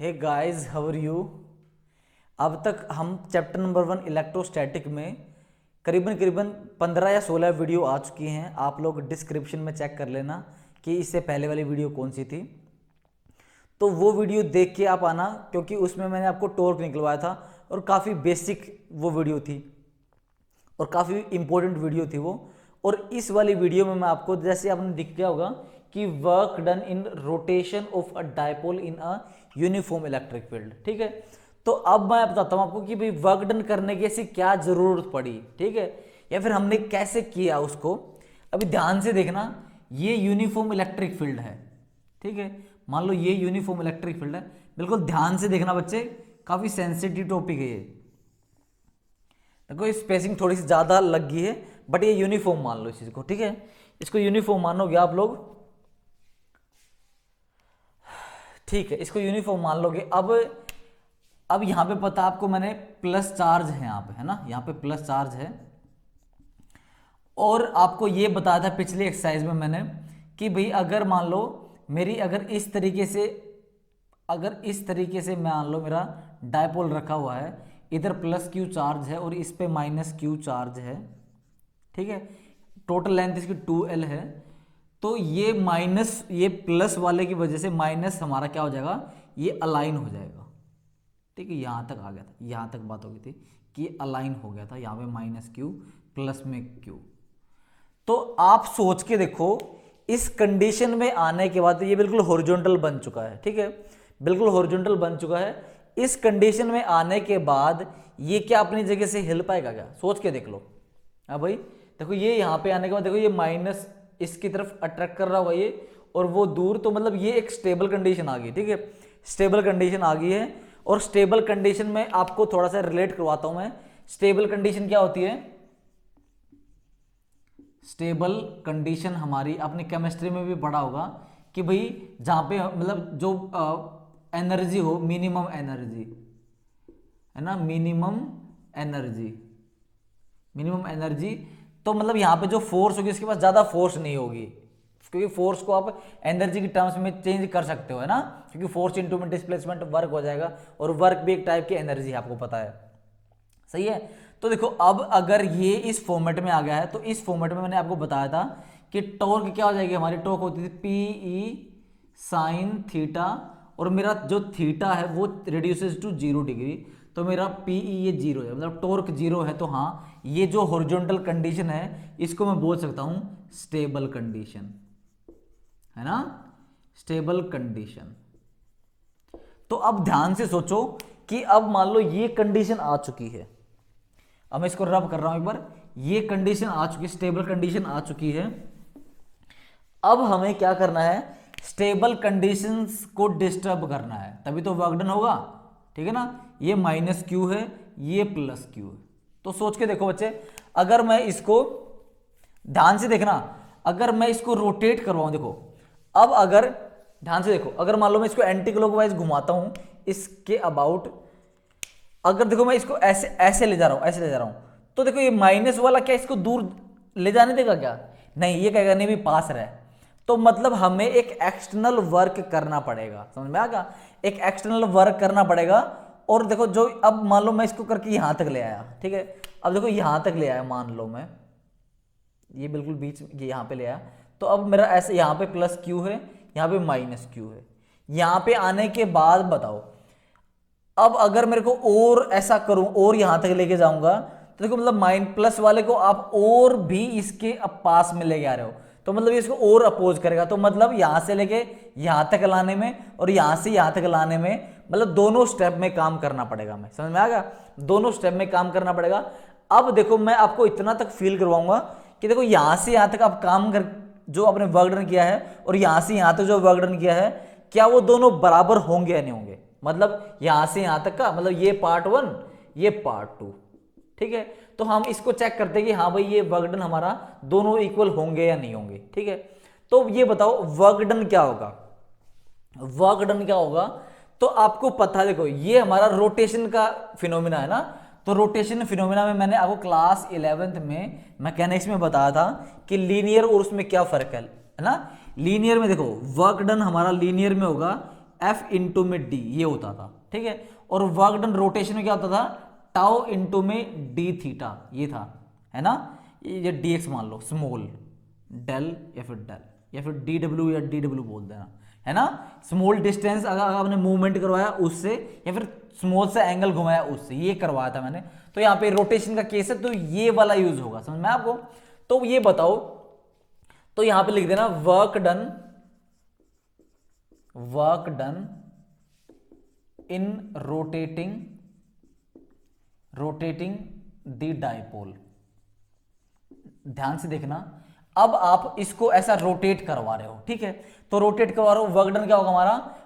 Hey guys, how are you. अब तक हम चैप्टर नंबर 1 इलेक्ट्रोस्टैटिक में करीबन 15 या 16 वीडियो आ चुकी हैं। आप लोग डिस्क्रिप्शन में चेक कर लेना कि इससे पहले वाली वीडियो कौन सी थी, तो वो वीडियो देख के आप आना, क्योंकि उसमें मैंने आपको टॉर्क निकलवाया था और काफ़ी बेसिक वो वीडियो थी और काफ़ी इंपॉर्टेंट वीडियो थी वो। और इस वाली वीडियो में मैं आपको, जैसे आपने दिख गया होगा कि work done in rotation of a dipole in a uniform electric field, ठीक है। तो अब मैं बताता हूं आपको कि भाई वर्क डन करने की ऐसी क्या जरूरत पड़ी, ठीक है, या फिर हमने कैसे किया उसको। अभी ध्यान से देखना, ये यूनिफॉर्म इलेक्ट्रिक फील्ड है, ठीक है। मान लो ये यूनिफॉर्म इलेक्ट्रिक फील्ड है, बिल्कुल ध्यान से देखना बच्चे, काफी सेंसिटिव टॉपिक है ये। देखो स्पेसिंग थोड़ी सी ज्यादा लग गई है, बट ये यूनिफॉर्म मान लो इस चीज को, ठीक है। इसको यूनिफॉर्म मानोगे आप लोग, ठीक है, इसको यूनिफॉर्म मान लोगे। अब यहां पे पता आपको, मैंने प्लस चार्ज है यहाँ पे, है ना, यहाँ पे प्लस चार्ज है। और आपको ये बताया था पिछली एक्सरसाइज में मैंने कि भाई अगर मान लो मेरी, अगर इस तरीके से मान लो मेरा डायपोल रखा हुआ है, इधर प्लस क्यू चार्ज है और इस पे माइनस क्यू चार्ज है, ठीक है। टोटल लेंथ इसकी 2L है। तो ये माइनस, ये प्लस वाले की वजह से माइनस हमारा क्या हो जाएगा, ये अलाइन हो जाएगा, ठीक है। यहां तक आ गया था, यहां तक बात हो गई थी कि ये अलाइन हो गया था, यहां पे माइनस क्यू प्लस में क्यू। तो आप सोच के देखो, इस कंडीशन में आने के बाद ये बिल्कुल हॉरिजॉन्टल बन चुका है, ठीक है, बिल्कुल हॉरिजॉन्टल बन चुका है। इस कंडीशन में आने के बाद ये क्या अपनी जगह से हिल पाएगा क्या, सोच के देख लो। हाँ भाई देखो, ये यहां पे आने के बाद देखो ये माइनस इसकी तरफ अट्रैक्ट कर रहा होगा ये, और वो दूर, तो मतलब ये एक स्टेबल कंडीशन आ गई, ठीक है, स्टेबल कंडीशन आ गई है। और स्टेबल कंडीशन में आपको थोड़ा सा रिलेट करवाता हूं मैं। स्टेबल कंडीशन क्या होती है, स्टेबल कंडीशन हमारी आपने केमिस्ट्री में भी पढ़ा होगा कि भाई जहां पे मतलब जो एनर्जी हो, मिनिमम एनर्जी, है ना, मिनिमम एनर्जी। तो मतलब यहां पे जो फोर्स होगी उसके पास ज्यादा फोर्स नहीं होगी, क्योंकि फोर्स को आप एनर्जी की टर्म्स में चेंज कर सकते हो, है ना, क्योंकि फोर्स इनटू में डिस्प्लेसमेंट वर्क हो जाएगा, और वर्क भी एक टाइप की एनर्जी है, आपको पता है, सही है। तो देखो अब अगर ये इस फॉर्मेट में आ गया है, तो इस फॉर्मेट में मैंने आपको बताया था कि टॉर्क क्या हो जाएगी हमारी, टॉर्क होती थी पी साइन थीटा, और मेरा जो थीटा है वो रिड्यूसेस टू 0 डिग्री, तो मेरा पी ये 0 है, मतलब टॉर्क 0 है। तो हाँ, ये जो हॉरिजॉन्टल कंडीशन है इसको मैं बोल सकता हूं स्टेबल कंडीशन, है ना, स्टेबल कंडीशन। तो अब ध्यान से सोचो कि अब मान लो ये कंडीशन आ चुकी है, अब मैं इसको रब कर रहा हूं एक बार, ये कंडीशन आ चुकी है, स्टेबल कंडीशन आ चुकी है। अब हमें क्या करना है, स्टेबल कंडीशंस को डिस्टर्ब करना है, तभी तो वर्क डन होगा, ठीक है ना। ये माइनस क्यू है, ये प्लस क्यू है। तो सोच के देखो बच्चे, अगर मैं इसको, ध्यान से देखना, अगर मैं इसको रोटेट करवाऊं, देखो अब अगर ध्यान से देखो, अगर मान लो मैं इसको एंटी क्लॉकवाइज घुमाता हूं इसके अबाउट, अगर देखो मैं इसको ऐसे ऐसे ले जा रहा हूं, ऐसे ले जा रहा हूं, तो देखो ये माइनस वाला क्या इसको दूर ले जाने देगा क्या, नहीं, ये कहेगा नहीं भी पास रहे। तो मतलब हमें एक एक्सटर्नल वर्क करना पड़ेगा, समझ में आ गया, एक एक्सटर्नल वर्क करना पड़ेगा। और देखो जो, अब मान लो मैं इसको करके यहां तक ले आया, ठीक है, अब देखो यहां तक ले आया, मान लो मैं ये बिल्कुल बीच में यहां पे ले आया, तो अब मेरा ऐसे यहां पे प्लस क्यू है, यहां पे माइनस क्यू है। यहां पे आने के बाद बताओ, अब अगर मेरे को और ऐसा करूं और यहां तक लेके जाऊंगा, तो देखो मतलब माइन प्लस वाले को आप और भी इसके अब पास में लेके आ रहे हो, तो मतलब इसको और अपोज करेगा। तो मतलब यहां से लेके यहां तक लाने में और यहां से यहां तक लाने में, मतलब दोनों स्टेप में काम करना पड़ेगा, मैं समझ में आ गया, दोनों स्टेप में काम करना पड़ेगा। अब देखो मैं आपको इतना तक फील करवाऊंगा कि देखो यहां से यहां तक आप काम कर, जो आपने वर्क डन किया है और यहां से यहां तक जो वर्क डन किया है, क्या वो दोनों बराबर होंगे या नहीं होंगे, मतलब यहां से यहां तक का, मतलब ये पार्ट 1 ये पार्ट 2, ठीक है। तो हम इसको चेक करते हैं कि हाँ भाई ये वर्क डन हमारा दोनों इक्वल होंगे या नहीं होंगे, ठीक है। तो ये बताओ वर्क डन क्या होगा, वर्क डन क्या होगा, तो आपको पता है, देखो ये हमारा रोटेशन का फिनोमिना है ना। तो रोटेशन फिनोमिना में मैंने आपको क्लास 11th में मैकेनिक्स में बताया था कि लीनियर और उसमें क्या फर्क है ना। लीनियर में देखो वर्क डन हमारा लीनियर में होगा एफ इंटू में डी, ये होता था, ठीक है। और वर्क डन रोटेशन में क्या होता था, टाउ इंटू में डी थीटा, ये था, है ना। ये डी एक्स मान लो, स्मॉल डेल या फिर डी डब्ल्यू या डी डब्ल्यू बोल देना, है ना। स्मॉल डिस्टेंस अगर आपने मूवमेंट करवाया उससे, या फिर स्मॉल से एंगल घुमाया उससे, ये करवाया था मैंने। तो यहाँ पे रोटेशन का केस है तो ये वाला यूज होगा, समझ में आपको। तो ये बताओ, तो यहां पे लिख देना work done in rotating the dipole. ध्यान से देखना, अब आप इसको ऐसा रोटेट करवा रहे हो, ठीक है। तो रोटेट करवा रहे हो, वर्क डन क्या होगा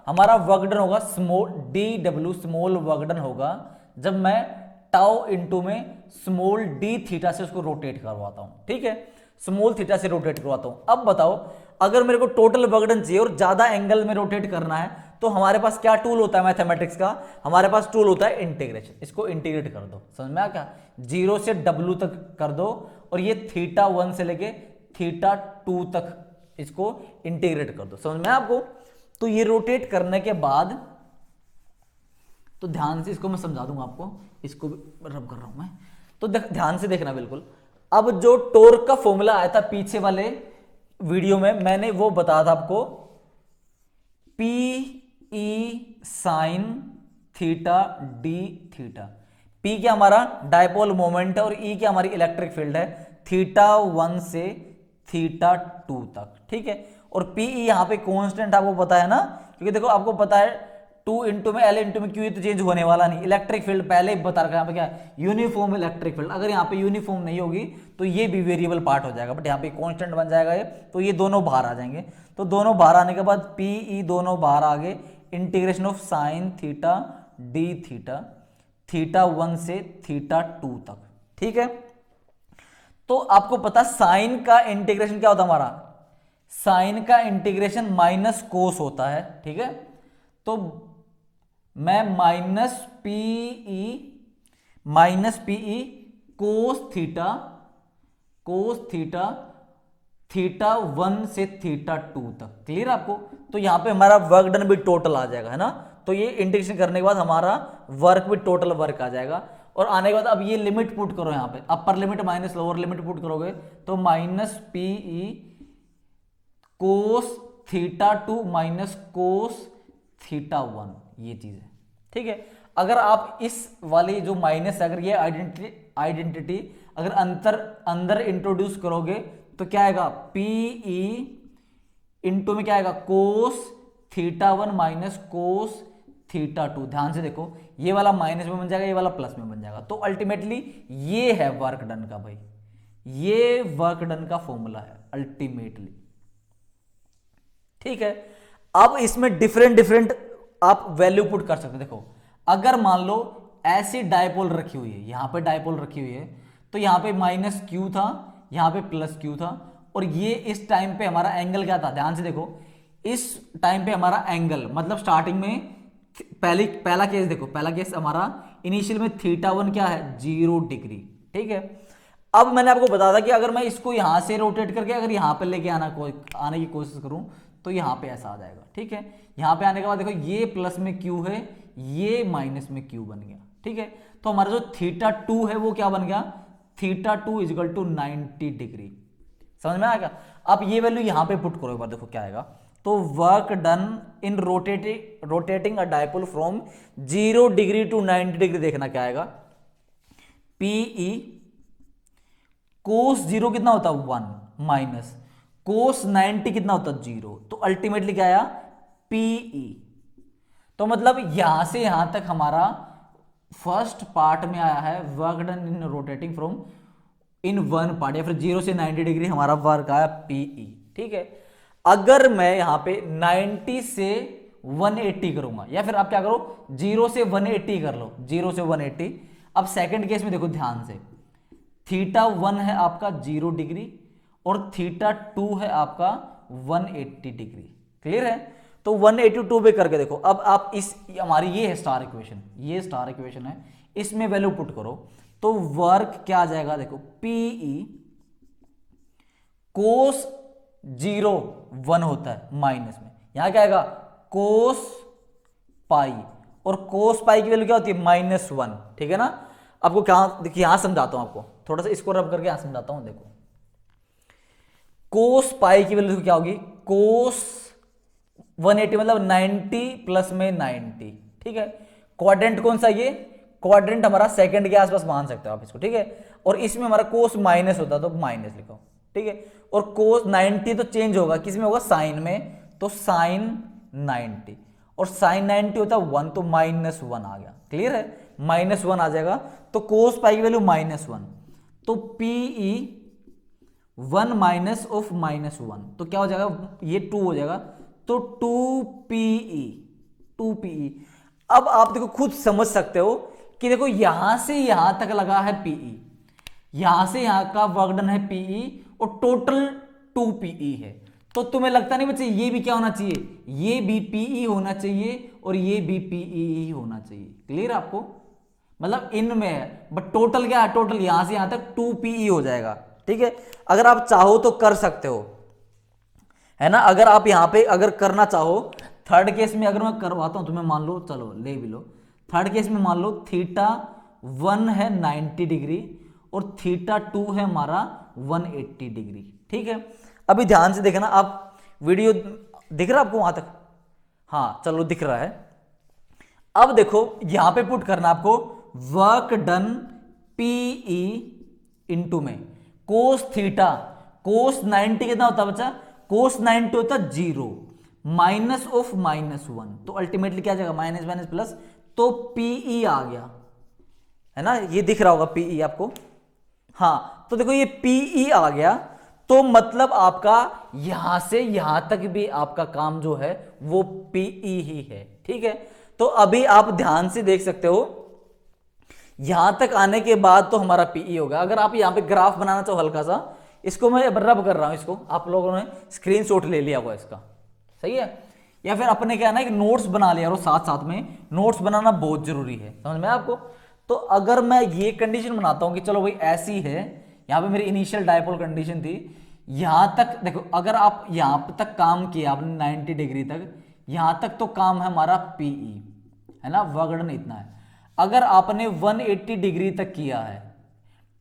हमारा वर्क डन होगा small D W, small work done होगा जब मैं टाउ इंटू में स्मॉल डी थीटा से उसको रोटेट करवाता हूं, ठीक है। स्मॉल थीटा से रोटेट करवाता हूं। अब बताओ, अगर मेरे को टोटल वर्क डन चाहिए और ज्यादा एंगल में रोटेट करना है, तो हमारे पास क्या टूल होता है मैथमेटिक्स का, हमारे पास टूल होता है इंटीग्रेशन। इसको इंटीग्रेट कर दो, समझ में आ क्या, 0 से W तक कर दो, और ये थीटा 1 से लेके थीटा 2 तक इसको इंटीग्रेट कर दो, समझ में आपको। तो ये रोटेट करने के बाद, तो ध्यान से इसको मैं समझा दूंगा आपको, इसको भी रब कर रहा हूं मैं, तो ध्यान से देखना बिल्कुल। अब जो टॉर्क का फॉर्मूला आया था पीछे वाले वीडियो में, मैंने वो बताया था आपको, P E sine theta D theta. P क्या हमारा डायपोल मोमेंट है और ई क्या हमारी इलेक्ट्रिक फील्ड है, थीटा 1 से थीटा 2 तक, ठीक है। और पी ई यहां पे कांस्टेंट आपको पता है ना, क्योंकि देखो आपको पता है 2 इंटू में एल इंटू में क्यू, तो चेंज होने वाला नहीं। इलेक्ट्रिक फील्ड पहले ही बता रखा है यहाँ पे क्या है, यूनिफॉर्म इलेक्ट्रिक फील्ड। अगर यहाँ पे यूनिफॉर्म नहीं होगी तो ये भी वेरिएबल पार्ट हो जाएगा, बट यहाँ पे कांस्टेंट बन जाएगा ये, तो ये दोनों बाहर आ जाएंगे। तो दोनों बाहर आने के बाद पी ई दोनों बाहर आ गए, integration of sine theta D theta, theta 1 से थीटा 2 तक, ठीक है। तो आपको पता साइन का इंटीग्रेशन क्या होता है हमारा, साइन का इंटीग्रेशन माइनस कोस होता है, ठीक है। तो मैं minus PE cos theta theta 1 से थीटा 2 तक, क्लियर आपको। तो यहां पे हमारा वर्क डन भी टोटल आ जाएगा, है ना। तो ये इंटीग्रेशन करने के बाद हमारा वर्क भी टोटल वर्क आ जाएगा। और आने के बाद अब ये लिमिट पुट करो, यहां पे upper limit minus lower limit put करोगे तो minus PE cos theta 2 minus cos theta 1, ये चीज है, ठीक है। अगर आप इस वाली जो माइनस है, अगर ये आइडेंटिटी अगर अंदर इंट्रोड्यूस करोगे तो क्या आएगा, पीई इंटू में क्या आएगा, कोस थीटा 1 माइनस कोस थीटा 2। ध्यान से देखो, ये वाला माइनस में बन जाएगा, ये वाला प्लस में बन जाएगा। तो अल्टीमेटली ये है वर्क डन का भाई, ये वर्क डन का फॉर्मूला है अल्टीमेटली, ठीक है। अब इसमें डिफरेंट आप वैल्यू पुट कर सकते हैं। देखो, अगर मान लो ऐसी डायपोल रखी हुई है, यहां पे डायपोल रखी हुई है, तो यहां पे माइनस क्यू था, यहां पे प्लस क्यू था, और ये इस टाइम पे हमारा एंगल क्या था, ध्यान से देखो, इस टाइम पे हमारा एंगल मतलब स्टार्टिंग में पहला केस देखो, पहला केस हमारा इनिशियल में थीटा 1 क्या है, 0 डिग्री, ठीक है। अब मैंने आपको बताया था कि अगर मैं इसको यहां से रोटेट करके अगर यहां पे लेके आने की कोशिश करूं तो यहां पे ऐसा आ जाएगा, ठीक है। यहां पे आने के बाद देखो, ये प्लस में क्यू है, ये माइनस में क्यू बन गया, ठीक है। तो हमारा जो थीटा 2 है वो क्या बन गया, थीटा 2 इजिकल टू 90 डिग्री, समझ में आएगा। आप ये वैल्यू यहां पे पुट करो एक बार, देखो क्या आएगा। तो work done in rotating a dipole from 0 degree to 90 degree, देखना क्या आएगा, पीई कोस 0 कितना होता है 1 माइनस कोस 90 कितना होता है 0, तो अल्टीमेटली क्या आया, पीई। तो मतलब यहां से यहां तक हमारा फर्स्ट पार्ट में आया है work done in rotating from in one part, या फिर 0 से 90 डिग्री हमारा वर्क आया पीई, ठीक है। अगर मैं यहां पे 90 से 180 करूंगा, या फिर आप क्या करो 0 से 180 कर लो, 0 से 180। अब सेकंड केस में देखो ध्यान से, थीटा 1 है आपका 0 डिग्री और थीटा 2 है आपका 180 डिग्री, क्लियर है। तो 182 पे करके देखो। अब आप इस हमारी ये है स्टार इक्वेशन, ये स्टार इक्वेशन है, इसमें वैल्यू पुट करो तो वर्क क्या आ जाएगा, देखो पीई कोस 0 1 होता है माइनस में, यहां क्या आएगा, कोस पाई, और कोस पाई की वैल्यू क्या होती है -1, ठीक है ना। आपको क्या, देखिए यहां समझाता हूं आपको, थोड़ा सा इसको रब करके यहां समझाता हूं। देखो कोस पाई की वैल्यू क्या होगी, कोस 180 मतलब 90 प्लस में 90, ठीक है। क्वाड्रेंट कौन सा, ये क्वाड्रेंट हमारा सेकंड के आसपास मान सकते हो आप इसको, ठीक है। और इसमें हमारा कोस माइनस होता तो माइनस लिखो, ठीक है। और कोस 90 तो चेंज होगा, किस में होगा, साइन में, तो साइन 90, और साइन 90 होता है 1, तो -1 आ गया, क्लियर है, -1 आ जाएगा। तो कोस पाई की वैल्यू -1, तो PE 1 माइनस ऑफ -1, तो क्या हो जाएगा, ये 2 हो जाएगा, तो 2PE। अब आप देखो खुद समझ सकते हो कि देखो यहां से यहां तक लगा है PE, यहां से यहां का वर्क डन है PE, और टोटल 2PE है। तो तुम्हें लगता नहीं बच्चे ये भी क्या होना चाहिए, ये भी PE होना चाहिए, और ये भी PE ही होना चाहिए, क्लियर आपको, मतलब इनमें है, बट टोटल क्या है, टोटल यहां से यहां तक 2PE हो जाएगा, ठीक है। अगर आप चाहो तो कर सकते हो, है ना। अगर आप यहां पे अगर करना चाहो, थर्ड केस में अगर मैं करवाता हूं, तो मैं मान लो, चलो ले भी लो, थर्ड केस में मान लो θ1 है 90 डिग्री, और θ2 है हमारा 180 डिग्री, ठीक है। अभी ध्यान से देखना, आप वीडियो दिख रहा है आपको वहां तक, हाँ चलो दिख रहा है। अब देखो यहां पे पुट करना आपको वर्क डन PE इंटू में कोस थीटा, कोस 90 कितना होता है बच्चा, कोस 90 होता है 0, माइनस ऑफ -1, तो अल्टीमेटली क्या आ जाएगा, माइनस माइनस प्लस, तो PE आ गया, है ना, ये दिख रहा होगा PE आपको, हाँ। तो देखो ये PE आ गया, तो मतलब आपका यहां से यहां तक भी आपका काम जो है वो PE ही है, ठीक है। तो अभी आप ध्यान से देख सकते हो, यहां तक आने के बाद तो हमारा PE होगा। अगर आप यहां पे ग्राफ बनाना चाहो हल्का सा, इसको मैं रब कर रहा हूं, इसको आप लोगों ने स्क्रीनशॉट ले लिया होगा इसका, सही है। या फिर अपने क्या है ना, एक नोट्स बना लिया, और साथ साथ में नोट्स बनाना बहुत जरूरी है, समझ में आपको। तो अगर मैं ये कंडीशन बनाता हूं कि चलो भाई ऐसी है, यहां पे मेरी इनिशियल डायपोल कंडीशन थी, यहां तक देखो, अगर आप यहां तक काम किया आपने 90 डिग्री तक, यहां तक तो काम है हमारा PE, है ना, वर्क डन इतना है। अगर आपने 180 डिग्री तक किया है,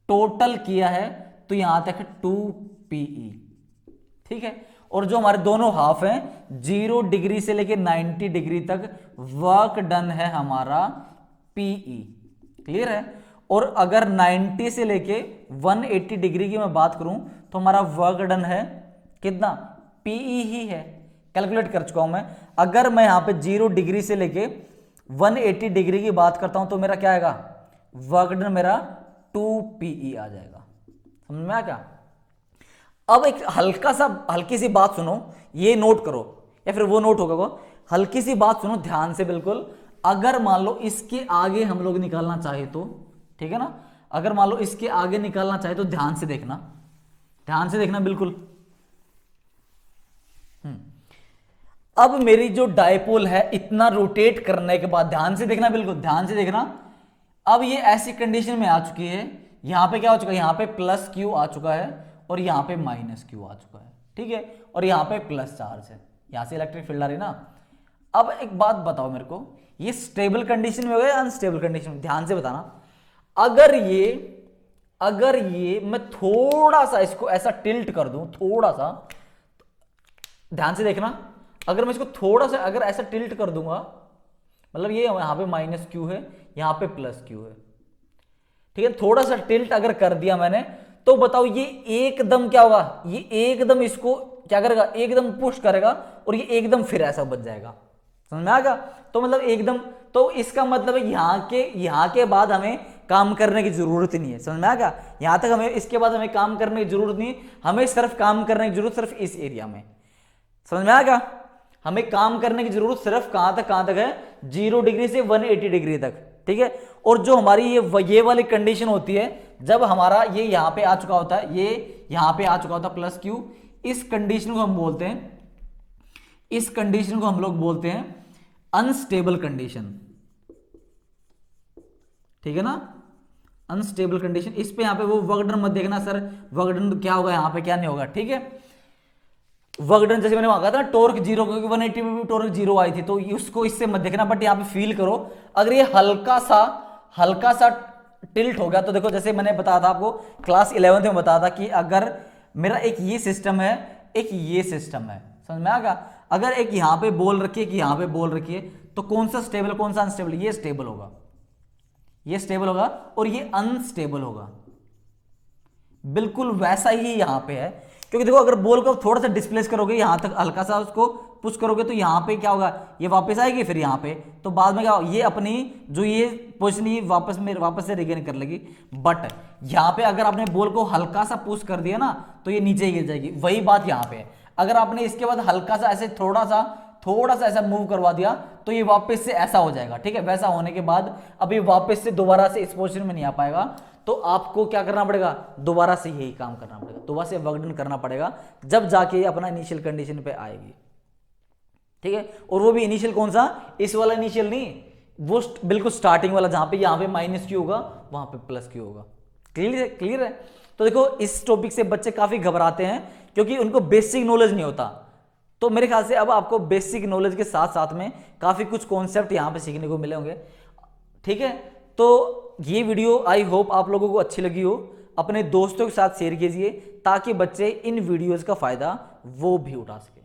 टोटल किया है, तो यहां तक है 2PE, ठीक है। और जो हमारे दोनों हाफ हैं 0 डिग्री से लेके 90 डिग्री तक वर्क डन है हमारा PE, क्लियर है। और अगर 90 से लेके 180 डिग्री की मैं बात करूं, तो हमारा वर्क डन है कितना, PE ही है, कैलकुलेट कर चुका हूं मैं। अगर मैं यहां पे 0 डिग्री से लेके 180 डिग्री की बात करता हूं, तो मेरा क्या आएगा, वर्क डन मेरा 2PE आ जाएगा, समझ में आ क्या। अब एक हल्की सी बात सुनो, ये नोट करो, या फिर वो नोट होगा वो, हल्की सी बात सुनो ध्यान से बिल्कुल। अगर मान लो इसके आगे हम लोग निकालना चाहे तो, ठीक है ना, अगर मान लो इसके आगे निकालना चाहे तो ध्यान से देखना बिल्कुल। अब मेरी जो डायपोल है, इतना रोटेट करने के बाद, ध्यान से देखना बिल्कुल, ध्यान से देखना। अब ये ऐसी कंडीशन में आ चुकी है, यहां पे क्या हो चुका है, यहां पे +Q आ चुका है, और यहां पे -Q आ चुका है, ठीक है। और यहां पे प्लस चार्ज है, यहां से इलेक्ट्रिक फील्ड आ रही ना। अब एक बात बताओ मेरे को, ये स्टेबल कंडीशन में होगा या अनस्टेबल कंडीशन में, ध्यान से बताना। अगर ये मैं थोड़ा सा इसको ऐसा टिल्ट कर दूं, थोड़ा सा ध्यान से देखना, अगर मैं इसको थोड़ा सा अगर ऐसा टिल्ट कर दूंगा, मतलब ये यहां पे -Q है, यहां पे +Q है, ठीक है। थोड़ा सा टिल्ट अगर कर दिया मैंने, तो बताओ ये एकदम क्या होगा, ये एकदम इसको क्या करेगा, एकदम पुश करेगा, और ये एकदम फिर ऐसा बच जाएगा, समझ में आ गया। तो मतलब एकदम, तो इसका मतलब है यहां के बाद हमें काम करने की जरूरत नहीं है, समझ में आ गया। यहां तक हमें, इसके बाद हमें काम करने की जरूरत नहीं, हमें सिर्फ काम करने की जरूरत सिर्फ इस एरिया में, समझ में आ गया। हमें काम करने की जरूरत सिर्फ कहां तक है, 0 डिग्री से 180 डिग्री तक, ठीक है। और जो हमारी ये वाली कंडीशन होती है, जब हमारा ये यहां पे आ चुका होता है, ये यहां पे आ चुका होता है +Q, इस कंडीशन को हम बोलते हैं, इस कंडीशन को हम लोग बोलते हैं अनस्टेबल कंडीशन, ठीक है ना, अनस्टेबल कंडीशन। इस पे यहां पे वो वर्क डन मत देखना सर, वर्क डन क्या होगा यहां पे क्या नहीं होगा, ठीक है। वर्क डन जैसे मैंने वहां कहा था टॉर्क जीरो, क्योंकि 180 में भी टॉर्क जीरो आई थी, तो उसको इससे मत देखना, बट यहाँ पे फील करो अगर ये हल्का सा टिल्ट हो गया तो देखो, जैसे मैंने बताया था आपको क्लास 11th में बताया था कि अगर मेरा एक ये सिस्टम है, एक ये सिस्टम है, समझ में आ गया, अगर एक यहां पे बॉल रखिए कि यहां पे बॉल रखिए, तो कौन सा स्टेबल कौन सा अनस्टेबल, ये स्टेबल होगा, ये स्टेबल होगा और ये अनस्टेबल होगा। बिल्कुल वैसा ही यहां पे है, क्योंकि देखो अगर बॉल को थोड़ा सा डिस्प्लेस करोगे यहां तक, हल्का सा उसको पुश करोगे तो यहां पे क्या होगा, ये वापस आएगी, फिर यहां पे तो बाद में क्या होगा, ये अपनी जो ये पोजीशन ये वापस से रिगेन कर लेगी। बट यहां पे अगर आपने बॉल को हल्का सा पुश कर दिया ना तो ये नीचे ही गिर जाएगी। वही बात यहां पे है, अगर आपने इसके बाद हल्का सा ऐसे थोड़ा सा ऐसा मूव करवा दिया तो ये वापस से ऐसा हो जाएगा, ठीक है। वैसा होने के बाद अभी वापस से दोबारा से इस पोजीशन में नहीं आ पाएगा, तो आपको क्या करना पड़ेगा, दोबारा से यही काम करना पड़ेगा, दोबारा से वर्क डन करना पड़ेगा, जब जाके ये अपना इनिशियल कंडीशन पे आएगी, ठीक है। और वो भी इनिशियल कौन सा, इस वाला इनिशियल नहीं, वो बिल्कुल स्टार्टिंग वाला, जहां पे यहां पे माइनस क्यू होगा वहां पे प्लस क्यू होगा। क्लियर है। तो देखो इस टॉपिक से बच्चे काफी घबराते हैं क्योंकि उनको बेसिक नॉलेज नहीं होता, तो मेरे ख्याल से अब आपको बेसिक नॉलेज के साथ साथ में काफी कुछ कॉन्सेप्ट यहां पे सीखने को मिले होंगे, ठीक है। तो ये वीडियो आई होप आप लोगों को अच्छी लगी हो, अपने दोस्तों के साथ शेयर कीजिए ताकि बच्चे इन वीडियोस का फायदा वो भी उठा सके।